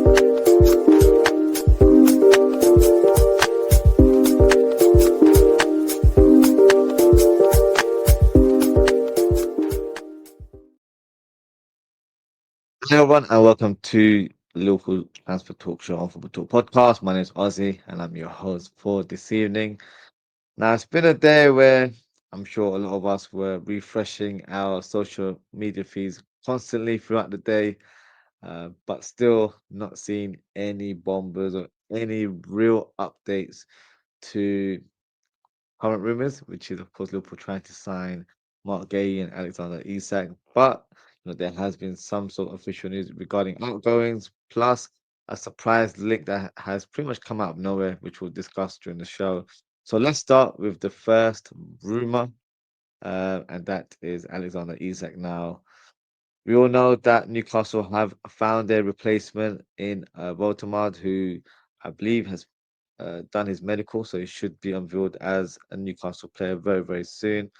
Hello, everyone, and welcome to Liverpool Transfer Talk Show on Football Talk Podcast. My name is Ozzy, and I'm your host for this evening. Now, it's been a day where I'm sure a lot of us were refreshing our social media feeds constantly throughout the day, but still not seeing any bombers or any real updates to current rumours, which is, of course, Liverpool trying to sign Marc Guehi and Alexander Isak. But there has been some sort of official news regarding outgoings, plus a surprise link that has pretty much come out of nowhere, which we'll discuss during the show. So let's start with the first rumour, and that is Alexander Isak. Now, we all know that Newcastle have found their replacement in Voldemard, who I believe has done his medical, so he should be unveiled as a Newcastle player very, very soon.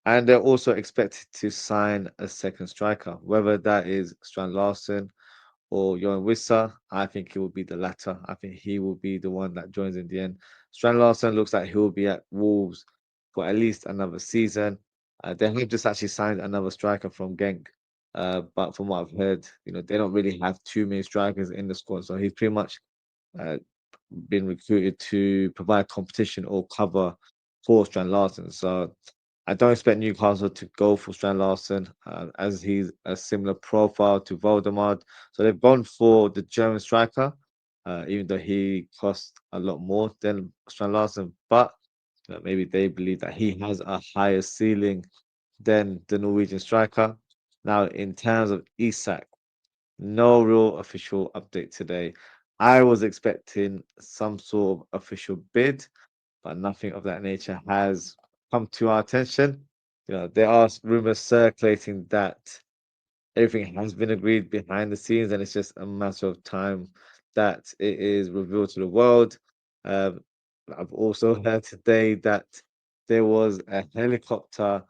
And they're also expected to sign a second striker, whether that is Strand Larsen or Johan Wissa. I think it will be the latter. I think he will be the one that joins in the end. Strand Larsen looks like he'll be at Wolves for at least another season. They have just actually signed another striker from Genk. But from what I've heard, they don't really have too many strikers in the squad. So he's pretty much uh, been recruited to provide competition or cover for Strand Larsen. So I don't expect Newcastle to go for Strand Larsen as he's a similar profile to Voldemard. So they've gone for the German striker, even though he costs a lot more than Strand Larsen. But maybe they believe that he has a higher ceiling than the Norwegian striker. Now, in terms of Isak, no real official update today. I was expecting some sort of official bid, but nothing of that nature has come to our attention. There are rumors circulating that everything has been agreed behind the scenes, and it's just a matter of time that it is revealed to the world. Um, I've also heard today that there was a helicopter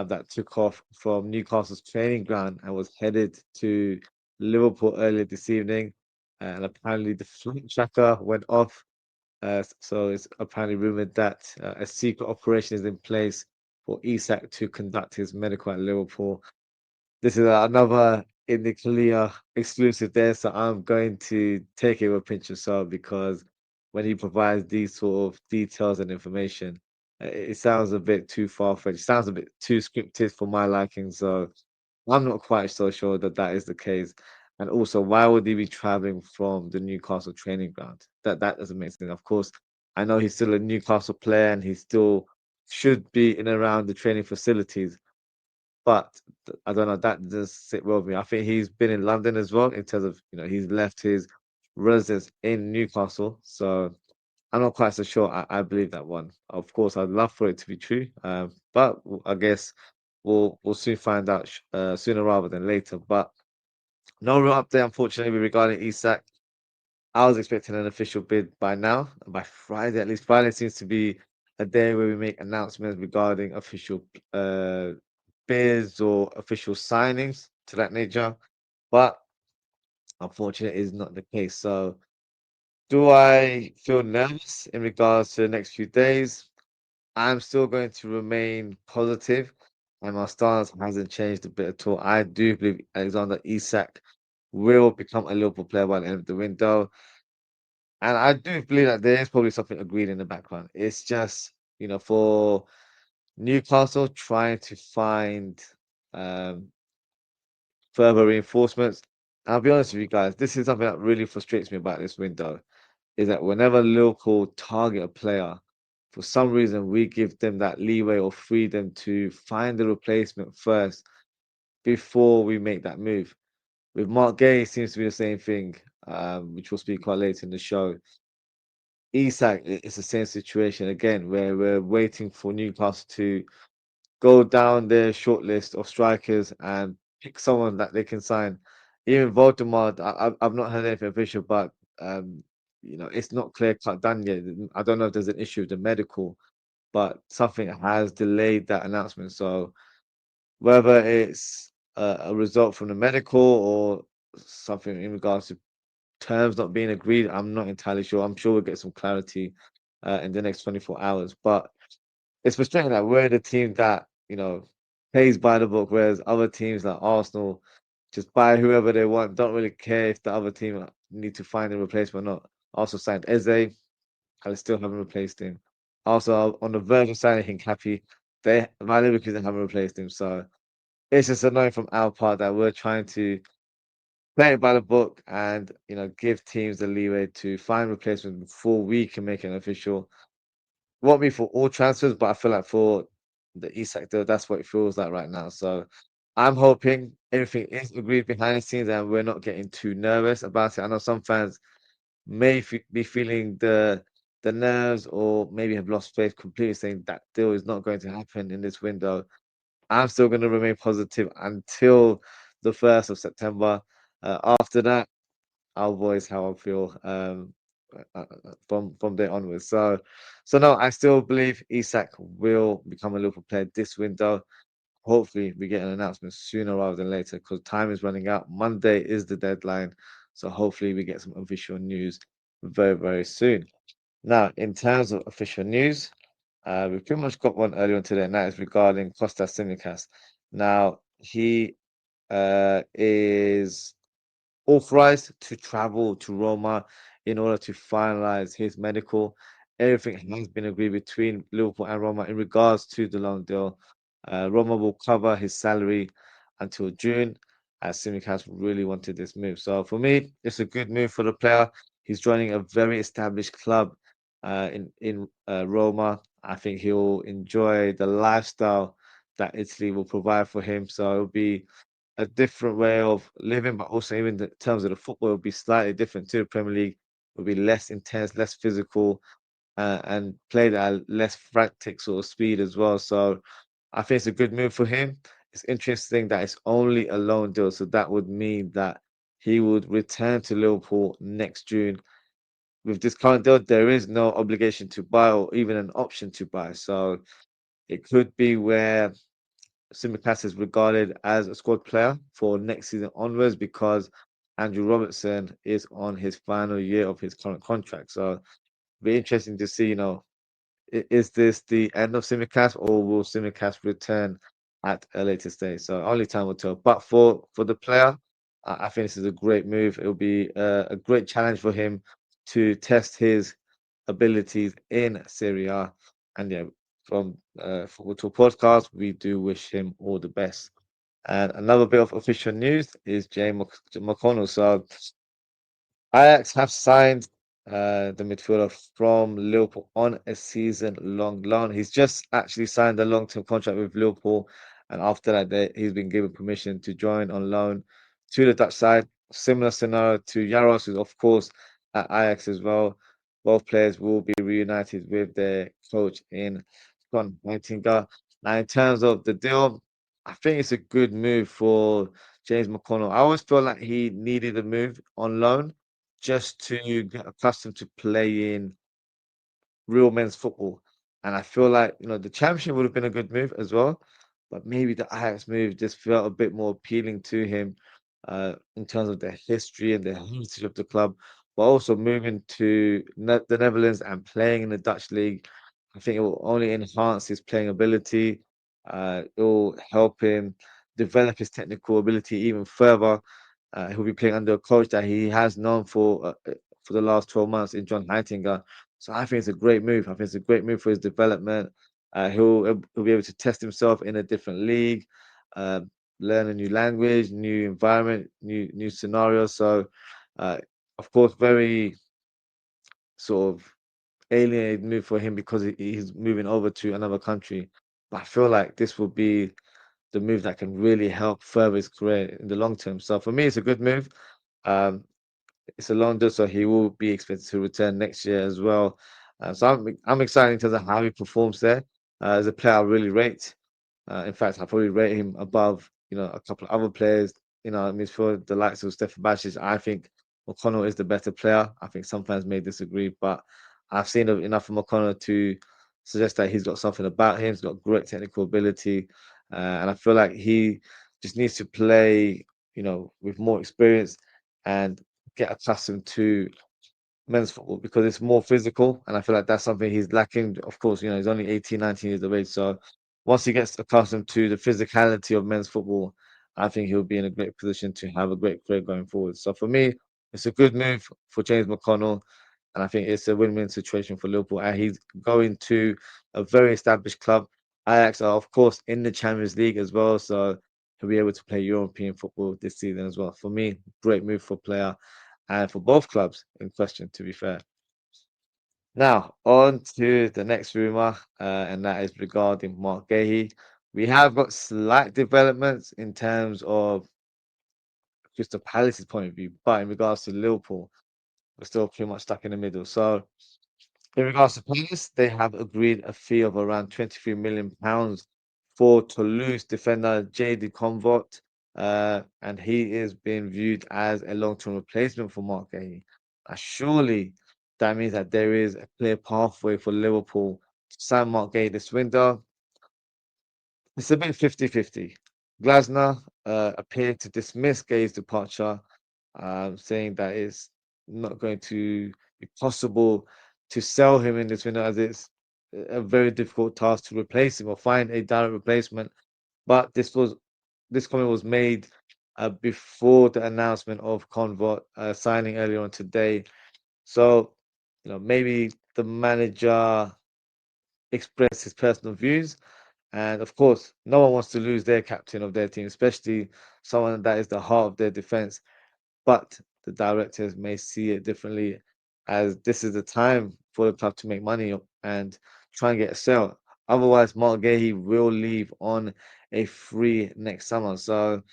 that took off from Newcastle's training ground and was headed to Liverpool earlier this evening. And apparently, the flight tracker went off. So it's apparently rumored that a secret operation is in place for Isak to conduct his medical at Liverpool. This is another in the clear exclusive there, so I'm going to take it with a pinch of salt because when he provides these sort of details and information, it sounds a bit too far-fetched. It sounds a bit too scripted for my liking, so I'm not quite so sure that that is the case. And also, why would he be traveling from the Newcastle training ground? That doesn't make sense. Of course, I know he's still a Newcastle player and he still should be in and around the training facilities. But I don't know, that does sit well with me. I think he's been in London as well in terms of, he's left his residence in Newcastle. So I'm not quite so sure I believe that one. Of course, I'd love for it to be true. But I guess we'll soon find out sooner rather than later. But no real update, unfortunately, regarding Isak. I was expecting an official bid by now, by Friday at least. Friday seems to be a day where we make announcements regarding official bids or official signings to that nature. But unfortunately, it is not the case. So, do I feel nervous in regards to the next few days? I'm still going to remain positive, and my stance hasn't changed a bit at all. I do believe Alexander Isak will become a Liverpool player by the end of the window. And I do believe that there is probably something agreed in the background. It's just, for Newcastle trying to find um, further reinforcements. I'll be honest with you guys, this is something that really frustrates me about this window, is that whenever Liverpool target a player, for some reason we give them that leeway or freedom to find the replacement first before we make that move. With Marc Guehi, it seems to be the same thing, which we'll speak quite later in the show. Isak, it's the same situation again, where we're waiting for Newcastle to go down their short list of strikers and pick someone that they can sign. Even Voldemard, I've not heard anything official, but it's not clear cut done yet. I don't know if there's an issue with the medical, but something has delayed that announcement. So whether it's a result from the medical or something in regards to terms not being agreed. I'm not entirely sure. I'm sure we'll get some clarity in the next 24 hours. But it's frustrating that we're the team that, plays by the book, whereas other teams like Arsenal just buy whoever they want, don't really care if the other team need to find a replacement or not. Also signed Eze, I still haven't replaced him. Also, on the verge of signing Hincapié, they Bayer Leverkusen haven't replaced him. So it's just annoying from our part that we're trying to play it by the book and give teams the leeway to find replacements before we can make an official. Won't be for all transfers, but I feel like for the Isak deal, that's what it feels like right now. So I'm hoping everything is agreed behind the scenes and we're not getting too nervous about it. I know some fans may be feeling the nerves or maybe have lost faith completely, saying that deal is not going to happen in this window. I'm still going to remain positive until the 1st of September. After that, I'll voice how I feel from there onwards. So no, I still believe Isak will become a Liverpool player this window. Hopefully, we get an announcement sooner rather than later because time is running out. Monday is the deadline, so hopefully we get some official news very, very soon. Now, in terms of official news, we've pretty much got one earlier on today, and that is regarding Kostas Tsimikas. Now, he is authorized to travel to Roma in order to finalize his medical. Everything has been agreed between Liverpool and Roma in regards to the loan deal. Roma will cover his salary until June, as Tsimikas really wanted this move. So for me, it's a good move for the player. He's joining a very established club in Roma. I think he'll enjoy the lifestyle that Italy will provide for him. So it'll be a different way of living, but also even in terms of the football, will be slightly different to the Premier League. Will be less intense, less physical, and played at a less frantic sort of speed as well. So I think it's a good move for him. It's interesting that it's only a loan deal, so that would mean that he would return to Liverpool next June. With this current deal, there is no obligation to buy or even an option to buy. So it could be where Tsimikas is regarded as a squad player for next season onwards because Andrew Robertson is on his final year of his current contract. So it'll be interesting to see, is this the end of Tsimikas or will Tsimikas return at a later stage? So only time will tell. But for the player, I think this is a great move. It'll be a great challenge for him to test his abilities in Serie A. And yeah, from Football Talk Podcast, we do wish him all the best. And another bit of official news is McConnell. So Ajax have signed the midfielder from Liverpool on a season-long loan. He's just actually signed a long-term contract with Liverpool, and after that, he's been given permission to join on loan to the Dutch side. Similar scenario to Jaros, who's of course at Ajax as well. Both players will be reunited with their coach in Scott Nightingale. Now, in terms of the deal, I think it's a good move for James McConnell. I always felt like he needed a move on loan just to get accustomed to playing real men's football. And I feel like, the championship would have been a good move as well. But maybe the Ajax move just felt a bit more appealing to him in terms of the history and the heritage of the club. But also moving to the Netherlands and playing in the Dutch league, I think it will only enhance his playing ability. It will help him develop his technical ability even further. He'll be playing under a coach that he has known for the last 12 months in John Heitinga. So I think it's a great move. I think it's a great move for his development. He'll be able to test himself in a different league, uh, learn a new language, new environment, new scenarios. So, uh, of course, very sort of alienated move for him because he's moving over to another country. But I feel like this will be the move that can really help further his career in the long term. So for me, it's a good move. Um, it's a loan deal, so he will be expected to return next year as well. So I'm excited in terms of how he performs there. As a player, I really rate. In fact, I probably rate him above, a couple of other players. I mean, for the likes of Stefan Bacic, I think McConnell is the better player. I think some fans may disagree, but I've seen enough of McConnell to suggest that he's got something about him. He's got great technical ability, and I feel like he just needs to play, with more experience and get accustomed to men's football because it's more physical, and I feel like that's something he's lacking. Of course, he's only 18, 19 years of age, so once he gets accustomed to the physicality of men's football, I think he'll be in a great position to have a great career going forward. So for me, it's a good move for James McConnell, and I think it's a win-win situation for Liverpool. And he's going to a very established club. Ajax are, of course, in the Champions League as well, so he'll be able to play European football this season as well. For me, great move for player and for both clubs in question, to be fair. Now, on to the next rumour, and that is regarding Marc Guehi. We have got slight developments in terms of Crystal Palace's point of view, but in regards to Liverpool, we're still pretty much stuck in the middle. So, in regards to Palace, they have agreed a fee of around £23 million for Toulouse defender JD Convert, and he is being viewed as a long-term replacement for Marc Guehi. Surely that means that there is a clear pathway for Liverpool to sign Marc Guehi this window. It's a bit 50-50. Glasner appeared to dismiss Guehi's departure, saying that it's not going to be possible to sell him in this window as it's a very difficult task to replace him or find a direct replacement. But this comment was made before the announcement of Convert signing earlier on today. So, maybe the manager expressed his personal views. And of course, no one wants to lose their captain of their team, especially someone that is the heart of their defense. But the directors may see it differently, as this is the time for the club to make money and try and get a sale. Otherwise, Marc Guehi will leave on a free next summer. So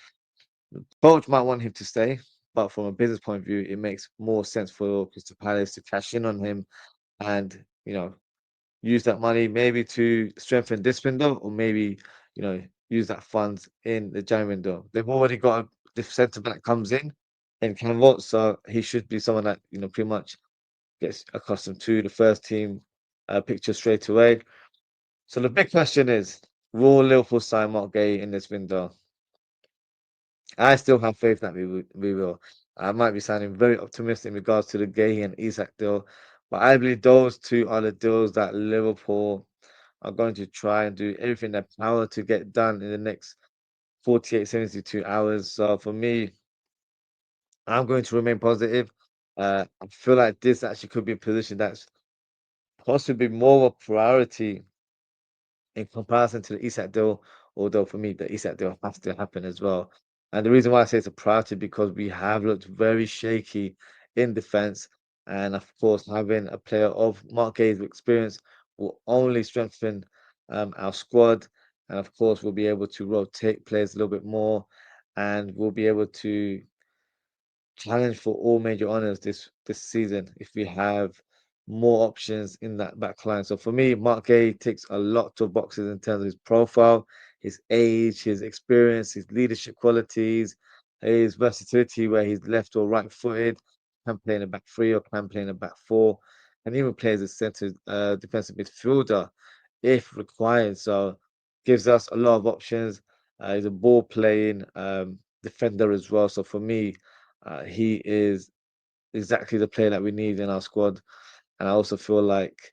the coach might want him to stay, but from a business point of view, it makes more sense for Crystal Palace to cash in on him and use that money maybe to strengthen this window, or maybe use that funds in the January window. They've already got the centre back comes in Canvot, so he should be someone that pretty much gets accustomed to the first team picture straight away. So the big question is, will Liverpool sign Marc Guehi in this window? I still have faith that we will. I might be sounding very optimistic in regards to the Guehi and Isak deal, but I believe those two are the deals that Liverpool are going to try and do everything in their power to get done in the next 48, 72 hours. So for me, I'm going to remain positive. I feel like this actually could be a position that's possibly more of a priority in comparison to the Isak deal, although for me, the Isak deal has to happen as well. And the reason why I say it's a priority because we have looked very shaky in defense. And of course, having a player of Marc Guehi's experience will only strengthen our squad. And of course, we'll be able to rotate players a little bit more, and we'll be able to challenge for all major honors this season if we have more options in that back line. So for me, Marc Guehi ticks a lot of boxes in terms of his profile, his age, his experience, his leadership qualities, his versatility where he's left or right footed, can play in a back three or can play in a back four, and even play as a centre defensive midfielder if required. So gives us a lot of options. He's a ball playing defender as well. So for me, he is exactly the player that we need in our squad. And I also feel like,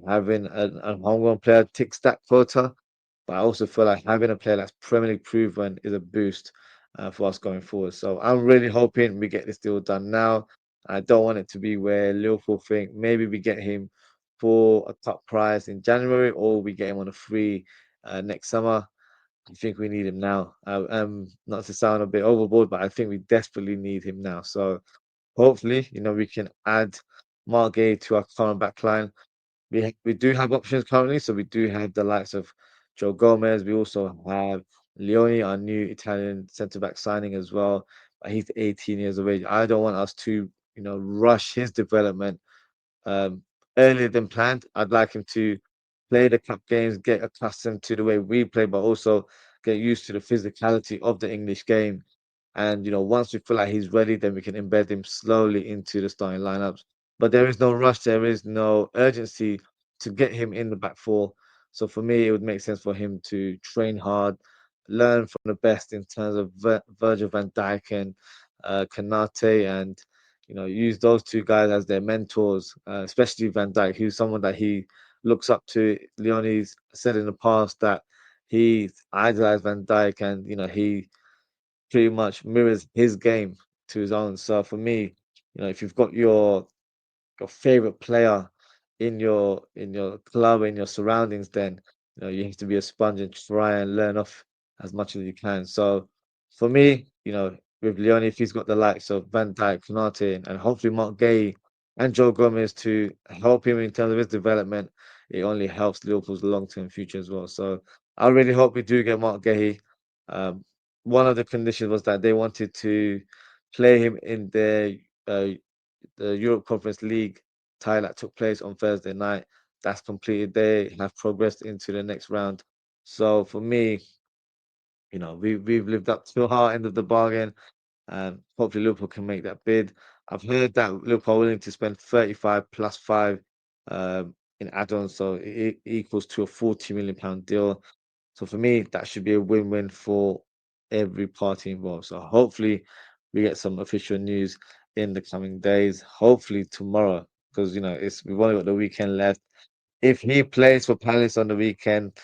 having a homegrown player ticks that quota. But I also feel like having a player that's Premier League proven is a boost for us going forward. So I'm really hoping we get this deal done now. I don't want it to be where Liverpool think maybe we get him for a top price in January, or we get him on a free next summer. I think we need him now. Not to sound a bit overboard, but I think we desperately need him now. So hopefully, we can add Marc Guehi to our current back line. We do have options currently, so we do have the likes of Joe Gomez. We also have Leone, our new Italian centre back signing as well. But he's 18 years of age. I don't want us to, rush his development um, earlier than planned. I'd like him to play the cup games, get accustomed to the way we play, but also get used to the physicality of the English game. And once we feel like he's ready, then we can embed him slowly into the starting lineups. But there is no rush, there is no urgency to get him in the back four. So for me, it would make sense for him to train hard, learn from the best in terms of Virgil van Dijk and Kanate, and use those two guys as their mentors, especially Van Dijk, who's someone that he looks up to. Leone's said in the past that he idolized Van Dijk, and he pretty much mirrors his game to his own. So for me, if you've got your favorite player in your club, in your surroundings, then you have to be a sponge and try and learn off as much as you can. So for me, with Leone, if he's got the likes of Van Dijk, Konate, and hopefully Marc Guehi and Joe Gomez to help him in terms of his development, it only helps Liverpool's long-term future as well. So I really hope we do get Marc Guehi. Um, One of the conditions was that they wanted to play him in uh, the Europe Conference League tie that took place on Thursday night. That's completed. They have progressed into the next round. So for me, we've lived up to our end of the bargain, and hopefully Liverpool can make that bid. I've heard that Liverpool are willing to spend 35 plus 5 in add-ons, so it equals to a 40 million pound deal. So for me, that should be a win-win for every party involved. So hopefully we get some official news in the coming days. Hopefully tomorrow, because we've only got the weekend left. If he plays for Palace on the weekend,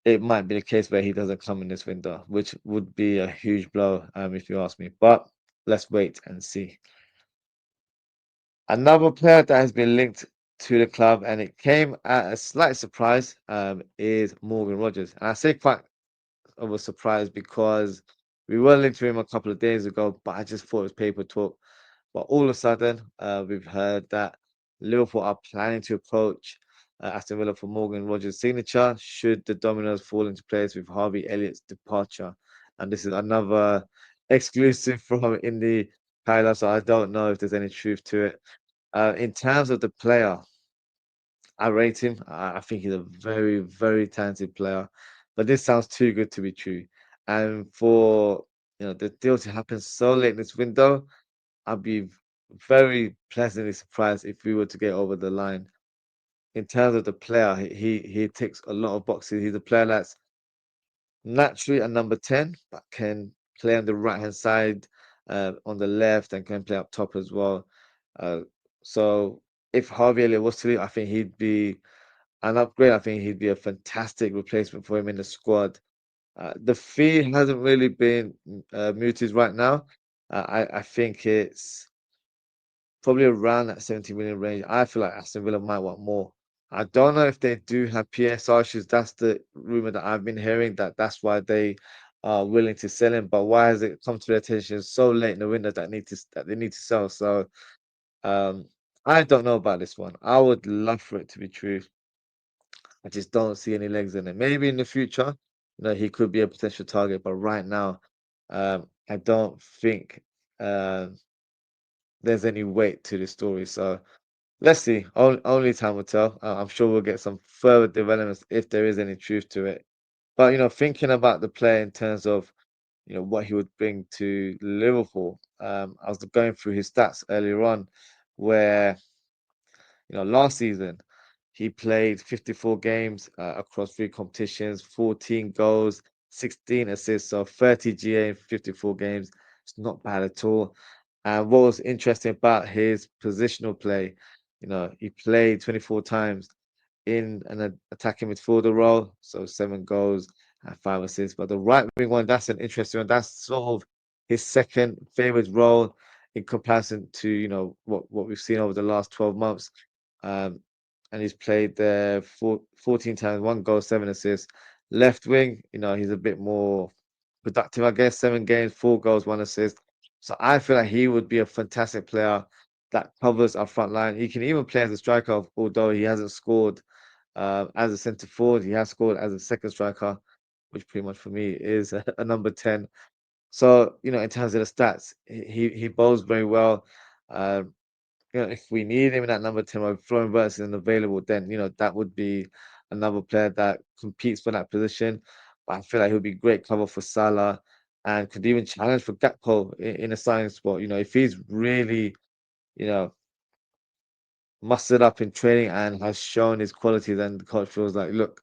it might be the case where he doesn't come in this window, which would be a huge blow, if you ask me. But let's wait and see. Another player that has been linked to the club, and it came at a slight surprise, is Morgan Rogers. And I say quite of a surprise because we were linked to him a couple of days ago, but I just thought it was paper talk. But all of a sudden, we've heard that Liverpool are planning to approach Aston Villa for Morgan Rogers' signature should the dominoes fall into place with Harvey Elliott's departure. And this is another exclusive from Indie Kyla, so I don't know if there's any truth to it. In terms of the player, I rate him. I think he's a very, very talented player. But this sounds too good to be true. And for the deal to happen so late in this window, I'd be very pleasantly surprised if we were to get over the line. In terms of the player, he ticks a lot of boxes. He's a player that's naturally a number 10, but can play on the right hand side, on the left, and can play up top as well. Uh, so if Harvey Elliott was to leave, I think he'd be an upgrade. I think he'd be a fantastic replacement for him in the squad. The fee hasn't really been muted right now. I think it's probably around that 70 million range. I feel like Aston Villa might want more. I don't know if they do have PSR issues. That's the rumor that I've been hearing, that's why they are willing to sell him. But why has it come to their attention so late in the window that they need to sell? So um, I don't know about this one. I would love for it to be true. I just don't see any legs in it. Maybe in the future, he could be a potential target, but right now, I don't think there's any weight to the story. So let's see. Only time will tell. I'm sure we'll get some further developments if there is any truth to it. But thinking about the player in terms of what he would bring to Liverpool, I was going through his stats earlier on, where last season he played 54 games across 3 competitions, 14 goals, 16 assists, so 30 GA in 54 games. It's not bad at all. And what was interesting about his positional play, he played 24 times in an attacking midfielder role, so 7 goals and 5 assists. But the right wing one, that's an interesting one. That's sort of his second favorite role in comparison to what we've seen over the last 12 months. Um, and he's played there 14 times, 1 goal, 7 assists. Left wing, he's a bit more productive, I guess. 7 games, 4 goals, 1 assist. So I feel like he would be a fantastic player that covers our front line. He can even play as a striker, although he hasn't scored as a centre forward. He has scored as a second striker, which pretty much for me is a number 10. So, in terms of the stats, he bowls very well. Um, if we need him in that number 10 or if Florian Wirtz isn't available, then that would be another player that competes for that position. But I feel like he'll be great cover for Salah and could even challenge for Gakpo in a signing spot. If he's really, you know, mustered up in training and has shown his quality, then the coach feels like, look,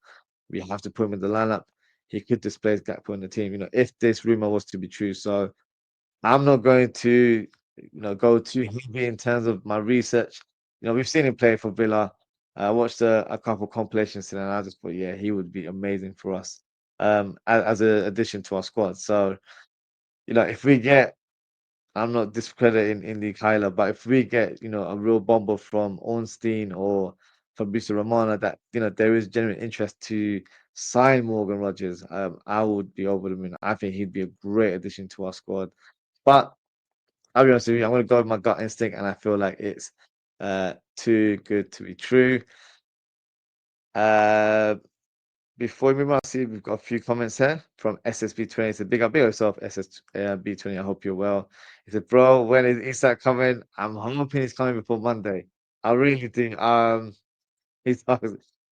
we have to put him in the lineup. He could displace Gakpo in the team, if this rumor was to be true. So I'm not going to go too heavy in terms of my research. We've seen him play for Villa. I watched a couple compilations today, and I just thought, yeah, he would be amazing for us as an addition to our squad. So, if we get, I'm not discrediting Indy Kyler, but if we get, a real bomber from Ornstein or Fabrizio Romano, that, there is genuine interest to sign Morgan Rogers, I would be over the moon. I think he'd be a great addition to our squad. But I'll be honest with you, I'm going to go with my gut instinct, and I feel like it's too good to be true. Uh, Before we move on, see, we've got a few comments here from SSB20. It's a big up, big yourself, SSB20. I hope you're well. He said, bro, when is Isak coming? I'm hoping he's coming before Monday. I really think he's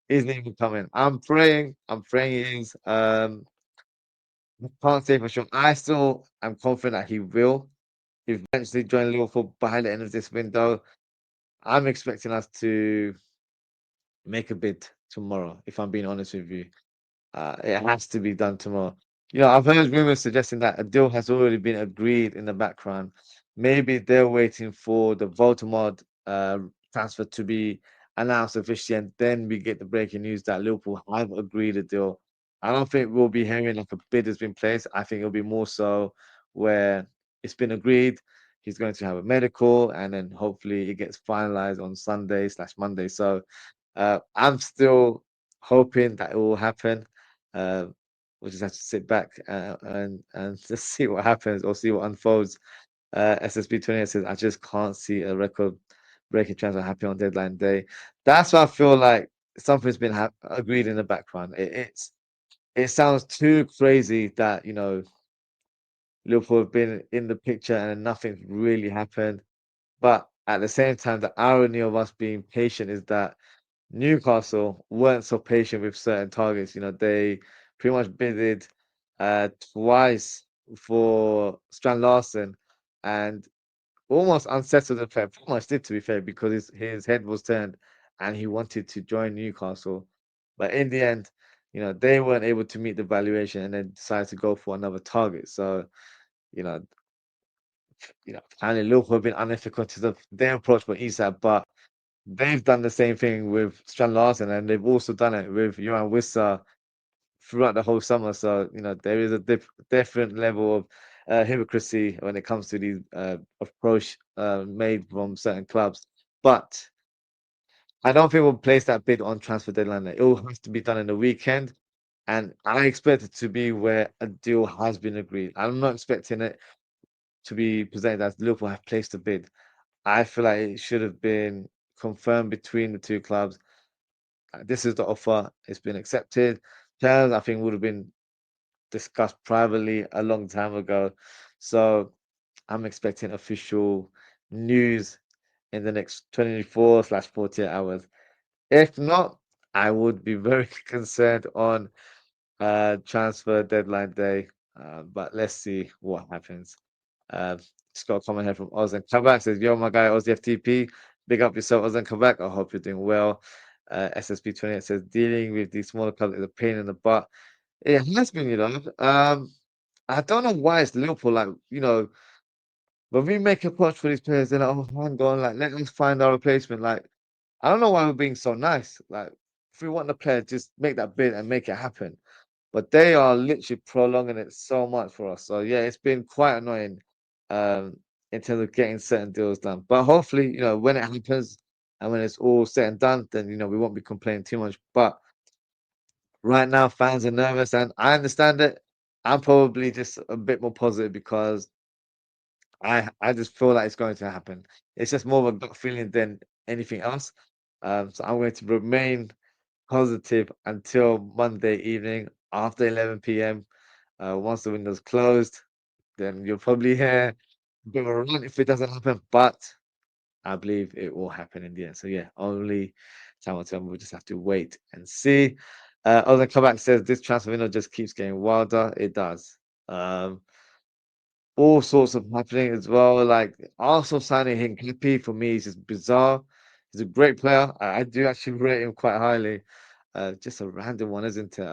he's not even coming. I'm praying he is. I can't say for sure. I still am confident that he will eventually join Liverpool by the end of this window. I'm expecting us to make a bid tomorrow, if I'm being honest with you. It has to be done tomorrow. I've heard rumors suggesting that a deal has already been agreed in the background. Maybe they're waiting for the Voldemort transfer to be announced officially, and then we get the breaking news that Liverpool have agreed a deal. I don't think we'll be hearing like a bid has been placed. I think it'll be more so where it's been agreed. He's going to have a medical, and then hopefully it gets finalized on Sunday/Monday. So I'm still hoping that it will happen. Uh, we'll just have to sit back and just see what happens or see what unfolds. SSB28 says, I just can't see a record breaking transfer happen on deadline day. That's why I feel like something's been agreed in the background. It sounds too crazy that Liverpool have been in the picture and nothing's really happened. But at the same time, the irony of us being patient is that Newcastle weren't so patient with certain targets. They pretty much bidded twice for Strand Larson and almost unsettled the player. Pretty much did, to be fair, because his head was turned and he wanted to join Newcastle. But in the end, they weren't able to meet the valuation and then decided to go for another target. So, you know, apparently Liverpool have been unethical to their approach for Isak, but they've done the same thing with Strand Larsen, and they've also done it with Johan Wissa throughout the whole summer. So, there is a different level of hypocrisy when it comes to these approach made from certain clubs. But I don't think we'll place that bid on transfer deadline. It all has to be done in the weekend. And I expect it to be where a deal has been agreed. I'm not expecting it to be presented as Liverpool have placed a bid. I feel like it should have been confirmed between the two clubs. This is the offer. It's been accepted. Terms, I think, would have been discussed privately a long time ago. So I'm expecting official news in the next 24/48 hours. If not, I would be very concerned on transfer deadline day. But let's see what happens. Uh, just got a comment here from Oz and Kabak says, yo, my guy, Oz the FTP. Big up yourself, Oz and Kabak. I hope you're doing well. SSB28 says, dealing with these smaller clubs is a pain in the butt. It has been, I don't know why it's Liverpool. Like, when we make a push for these players, they're like, oh, hang on, like, let us find our replacement. Like, I don't know why we're being so nice. Like, if we want the player, just make that bid and make it happen. But they are literally prolonging it so much for us. So yeah, it's been quite annoying um, in terms of getting certain deals done. But hopefully, when it happens and when it's all said and done, then we won't be complaining too much. But right now, fans are nervous, and I understand it. I'm probably just a bit more positive because I just feel like it's going to happen. It's just more of a gut feeling than anything else. So I'm going to remain positive until Monday evening after 11 p.m. Once the window's closed, then you'll probably hear a bit of a run if it doesn't happen, but I believe it will happen in the end. So yeah, only time will tell. We'll just have to wait and see. Other comeback says this transfer window just keeps getting wilder. It does. Um, all sorts of happening as well. Like Arsenal signing Hincapie for me is just bizarre. He's a great player. I do actually rate him quite highly. Just a random one, isn't it?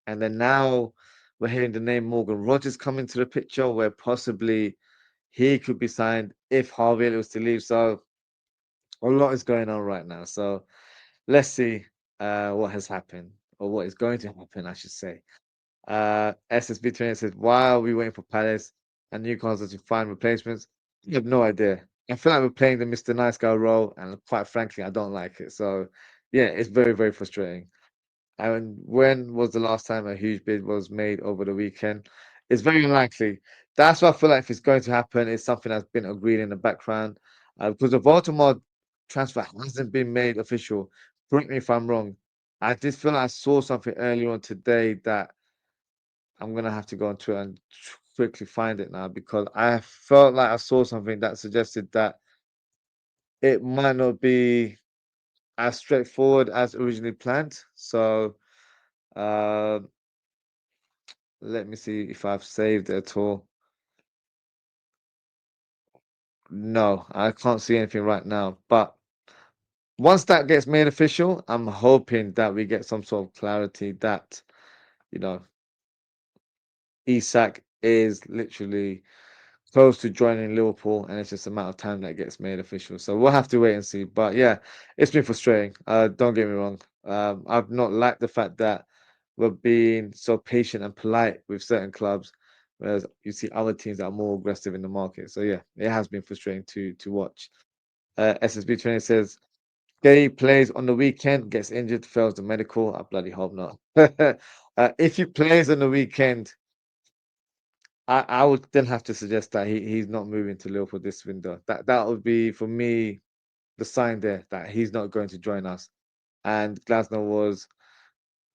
And then now we're hearing the name Morgan Rogers come into the picture, where possibly he could be signed if Harvey Elliott was to leave. So a lot is going on right now. So let's see what has happened or what is going to happen, I should say. SSB28 says, why are we waiting for Palace and Newcastle to find replacements? You have no idea. I feel like we're playing the Mr. Nice Guy role, and quite frankly, I don't like it. So, yeah, it's very, very frustrating. And when was the last time a huge bid was made over the weekend? It's very unlikely. That's why I feel like if it's going to happen, it's something that's been agreed in the background. Because the Baltimore transfer hasn't been made official. Correct me if I'm wrong. I just feel like I saw something earlier on today that I'm gonna have to go on Twitter and quickly find it now because I felt like I saw something that suggested that it might not be as straightforward as originally planned. So uh, let me see if I've saved it at all. No, I can't see anything right now. But once that gets made official, I'm hoping that we get some sort of clarity that, you know, Isak is literally close to joining Liverpool, and it's just a matter of time that gets made official. So we'll have to wait and see. But yeah, it's been frustrating. Don't get me wrong. I've not liked the fact that we're being so patient and polite with certain clubs, whereas you see other teams that are more aggressive in the market. So yeah, it has been frustrating to watch. SSB20 says Guehi plays on the weekend, gets injured, fails the medical. I bloody hope not. If he plays on the weekend, I would then have to suggest that he's not moving to Liverpool this window. That would be for me the sign there that he's not going to join us. And Glasner was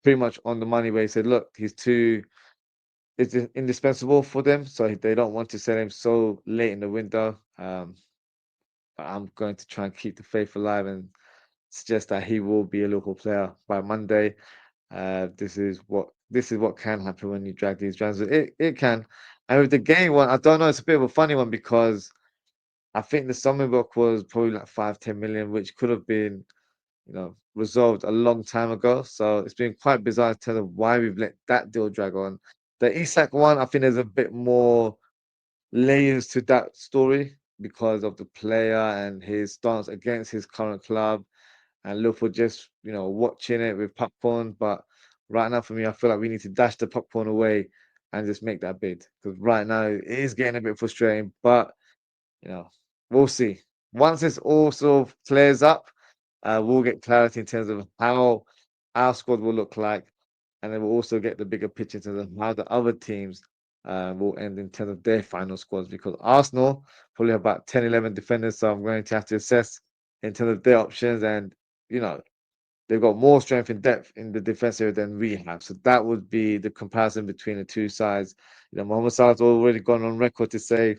pretty much on the money where he said, "Look, he's too it's indispensable for them, so they don't want to sell him so late in the window." But I'm going to try and keep the faith alive and suggest that he will be a Liverpool player by Monday. This is what can happen when you drag these transfers. It can. And with the game one, I don't know. It's a bit of a funny one because I think the summing block was probably like 5-10 million, which could have been, resolved a long time ago. So it's been quite bizarre in terms of why we've let that deal drag on. The Isak one, I think there's a bit more layers to that story because of the player and his stance against his current club and Liverpool just, watching it with popcorn. But right now, for me, I feel like we need to dash the popcorn away and just make that bid because right now it is getting a bit frustrating. But you know, we'll see. Once this all sort of clears up, we'll get clarity in terms of how our squad will look like, and then we'll also get the bigger picture in terms of how the other teams will end in terms of their final squads. Because Arsenal probably have about 10, 11 defenders, so I'm going to have to assess in terms of their options, and you know, they've got more strength and depth in the defense area than we have. So that would be the comparison between the two sides. Mohamed Salah's already gone on record to say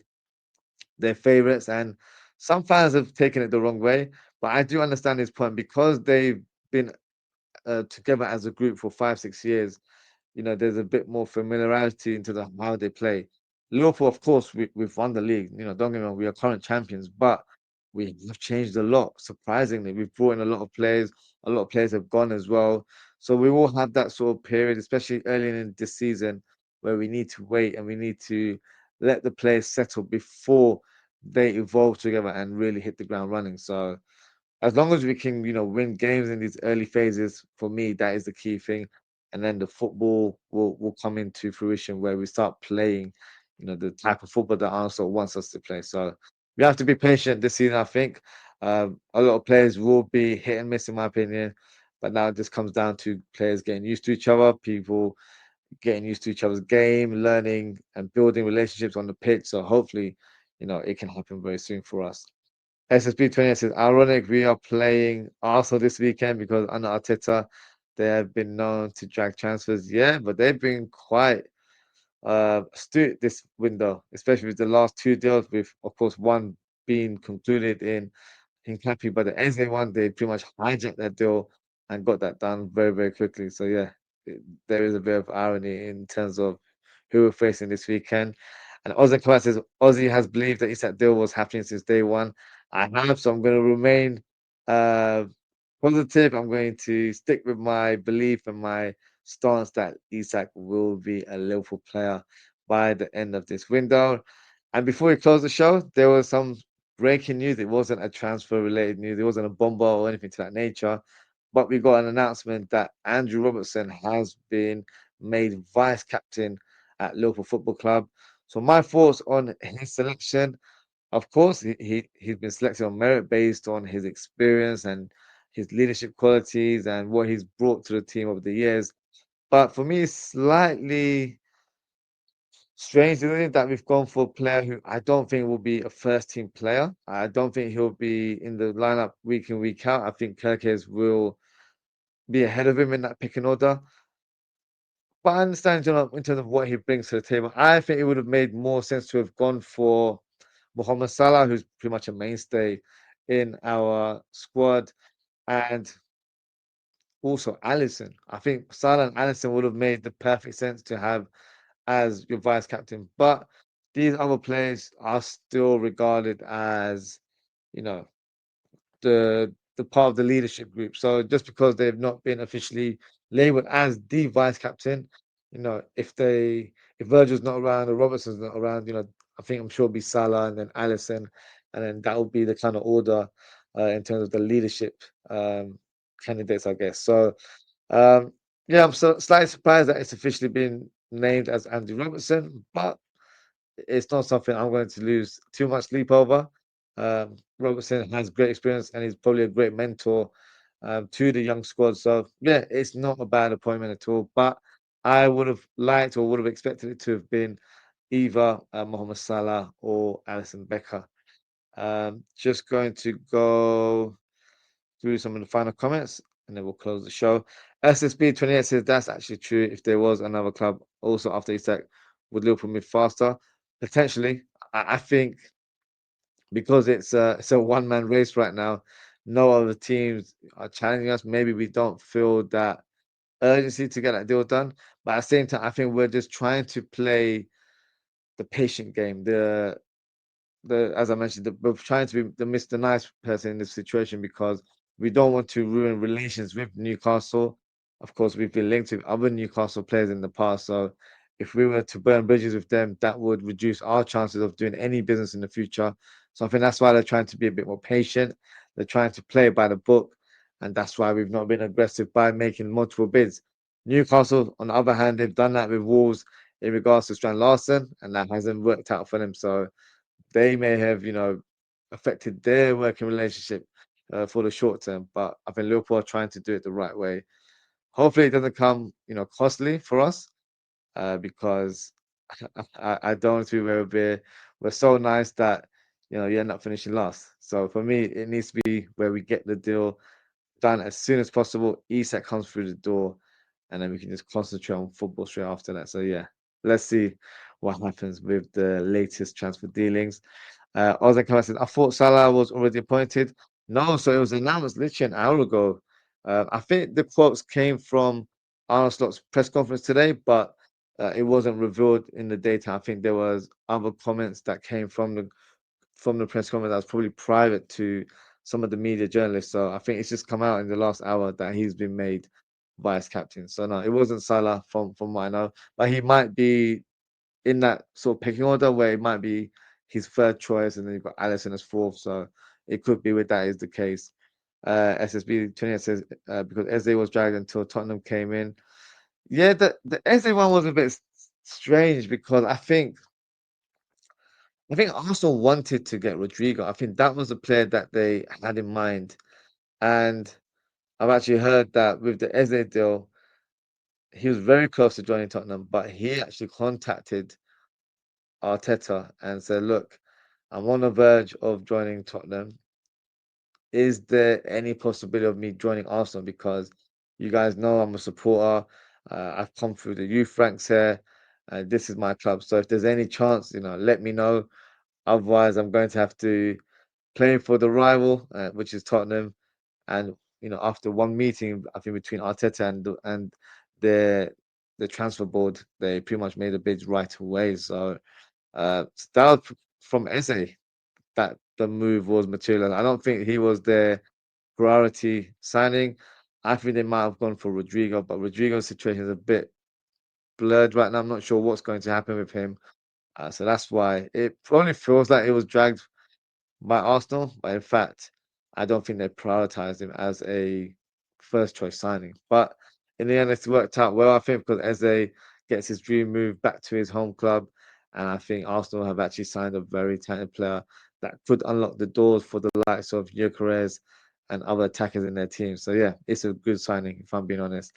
their favorites, and some fans have taken it the wrong way. But I do understand his point because they've been together as a group for 5, 6 years. There's a bit more familiarity into how they play. Liverpool, of course, we've won the league. Don't get me wrong, we are current champions, but we have changed a lot. Surprisingly, we've brought in a lot of players. A lot of players have gone as well. So we will have that sort of period, especially early in this season, where we need to wait and we need to let the players settle before they evolve together and really hit the ground running. So as long as we can, win games in these early phases, for me, that is the key thing. And then the football will come into fruition where we start playing, the type of football that Arsenal wants us to play. So we have to be patient this season, I think. A lot of players will be hit and miss, in my opinion. But now it just comes down to players getting used to each other, people getting used to each other's game, learning and building relationships on the pitch. So hopefully, it can happen very soon for us. SSB28 says, ironic, we are playing Arsenal this weekend because under Arteta, they have been known to drag transfers. Yeah, but they've been quite astute this window, especially with the last two deals, with, of course, one being concluded in Clappy, but the Eze one, they pretty much hijacked that deal and got that done very, very quickly. So, yeah, there is a bit of irony in terms of who we're facing this weekend. And Ozzy Kawhi says Ozzy has believed that Isak deal was happening since day one. I have, so I'm going to remain uh, positive. I'm going to stick with my belief and my stance that Isak will be a Liverpool player by the end of this window. And before we close the show, there was some breaking news. It wasn't a transfer related news. It wasn't a bomber or anything to that nature. But we got an announcement that Andrew Robertson has been made vice captain at Liverpool Football Club. So my thoughts on his selection, of course, he's been selected on merit based on his experience and his leadership qualities and what he's brought to the team over the years. But for me, it's slightly strange, isn't it, that we've gone for a player who I don't think will be a first team player. I don't think he'll be in the lineup week in, week out. I think Kirkes will be ahead of him in that picking order. But I understand, in terms of what he brings to the table, I think it would have made more sense to have gone for Mohamed Salah, who's pretty much a mainstay in our squad, and also Alisson. I think Salah and Alisson would have made the perfect sense to have as your vice captain. But these other players are still regarded as, you know, the part of the leadership group. So just because they've not been officially labeled as the vice captain, if Virgil's not around or Robertson's not around, I think I'm sure it'll be Salah and then Allison, and then that will be the kind of order in terms of the leadership candidates, I guess. So yeah, I'm so slightly surprised that it's officially been named as Andy Robertson, but it's not something I'm going to lose too much sleep over. Robertson has great experience and he's probably a great mentor to the young squad. So yeah, it's not a bad appointment at all. But I would have liked or would have expected it to have been either Mohamed Salah or Alison Becker. Just going to go through some of the final comments and then we'll close the show. SSB28 says that's actually true. If there was another club also after Isak, would Liverpool move faster? Potentially. I think because it's a one-man race right now, no other teams are challenging us. Maybe we don't feel that urgency to get that deal done. But at the same time, I think we're just trying to play the patient game, the as I mentioned, we're trying to be the Mr. Nice person in this situation because we don't want to ruin relations with Newcastle. Of course, we've been linked with other Newcastle players in the past, so if we were to burn bridges with them, that would reduce our chances of doing any business in the future. So I think that's why they're trying to be a bit more patient. They're trying to play by the book, and that's why we've not been aggressive by making multiple bids. Newcastle, on the other hand, they've done that with Wolves in regards to Strand Larson, and that hasn't worked out for them. So they may have, affected their working relationship for the short term. But I think Liverpool are trying to do it the right way. Hopefully, it doesn't come, costly for us because I don't want to be where we're so nice that you end up finishing last. So for me, it needs to be where we get the deal done as soon as possible. Isak comes through the door, and then we can just concentrate on football straight after that. So yeah, let's see what happens with the latest transfer dealings. Ozan Kamal says, I thought Salah was already appointed. No, so it was announced literally an hour ago. I think the quotes came from Arnold Slott's press conference today, but it wasn't revealed in the data. I think there was other comments that came from the press conference that was probably private to some of the media journalists. So I think it's just come out in the last hour that he's been made vice captain. So no, it wasn't Salah from what I know, but he might be in that sort of picking order where it might be his third choice, and then you've got Allison as fourth. So it could be with that is the case. SSB 28 says because Eze was dragged until Tottenham came in. Yeah, the Eze one was a bit strange because I think Arsenal wanted to get Rodrigo. I think that was the player that they had in mind. And I've actually heard that with the Eze deal, he was very close to joining Tottenham, but he actually contacted Arteta and said, "Look, I'm on the verge of joining Tottenham. Is there any possibility of me joining Arsenal? Because you guys know I'm a supporter. I've come through the youth ranks here, and this is my club. So if there's any chance, let me know. Otherwise, I'm going to have to play for the rival, which is Tottenham. And after one meeting, I think between Arteta and the the transfer board, they pretty much made the bids right away. So that was from Eze that the move was material. I don't think he was their priority signing. I think they might have gone for Rodrigo, but Rodrigo's situation is a bit blurred right now. I'm not sure what's going to happen with him. So that's why it only feels like it was dragged by Arsenal, but in fact, I don't think they prioritized him as a first choice signing. But in the end, it's worked out well, I think, because Eze gets his dream move back to his home club. And I think Arsenal have actually signed a very talented player that could unlock the doors for the likes of Gyökeres and other attackers in their team. So, yeah, it's a good signing, if I'm being honest.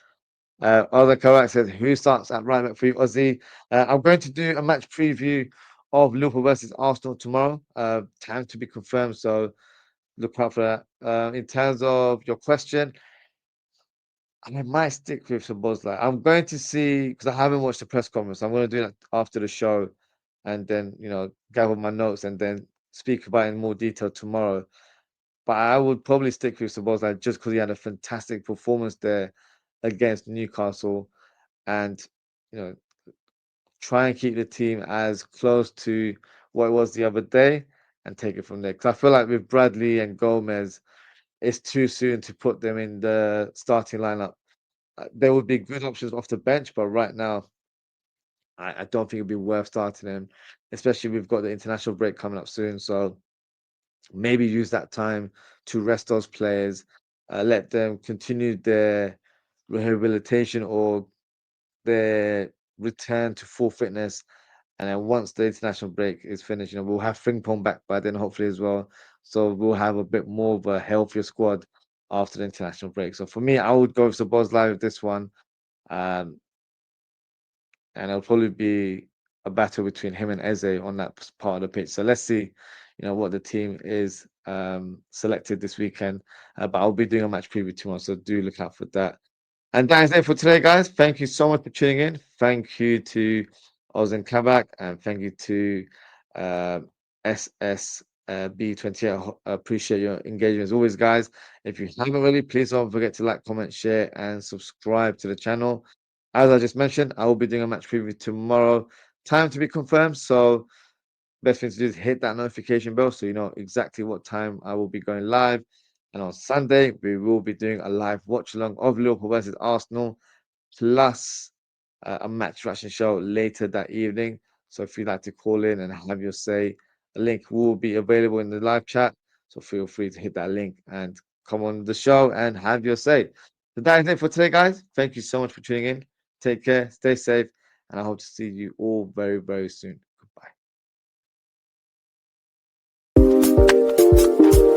Other Kovac says, who starts at right back for you, Ozzy? I'm going to do a match preview of Liverpool versus Arsenal tomorrow. Time to be confirmed, so look out for that. In terms of your question, I might stick with Szoboszlai. I'm going to see, because I haven't watched the press conference. I'm going to do that after the show and then, gather my notes and then speak about it in more detail tomorrow. But I would probably stick with Szoboszlai just because he had a fantastic performance there against Newcastle and, you know, try and keep the team as close to what it was the other day and take it from there. Because I feel like with Bradley and Gomez, it's too soon to put them in the starting lineup. There would be good options off the bench, but right now, I don't think it'd be worth starting them, especially we've got the international break coming up soon. So maybe use that time to rest those players, let them continue their rehabilitation or their return to full fitness. And then once the international break is finished, we'll have Frimpong back by then, hopefully as well. So we'll have a bit more of a healthier squad after the international break. So for me, I would go with the Boz Live with this one. Um, and it'll probably be a battle between him and Eze on that part of the pitch. So let's see, what the team is selected this weekend. But I'll be doing a match preview tomorrow, so do look out for that. And that is it for today, guys. Thank you so much for tuning in. Thank you to Ozen Kabak and thank you to uh, SSB28. I appreciate your engagement as always, guys. If you haven't already, please don't forget to like, comment, share, and subscribe to the channel. As I just mentioned, I will be doing a match preview tomorrow. Time to be confirmed. So, best thing to do is hit that notification bell so you know exactly what time I will be going live. And on Sunday, we will be doing a live watch along of Liverpool versus Arsenal, plus a match reaction show later that evening. So if you'd like to call in and have your say, a link will be available in the live chat. So feel free to hit that link and come on the show and have your say. So that is it for today, guys. Thank you so much for tuning in. Take care, stay safe, and I hope to see you all very, very soon. Goodbye.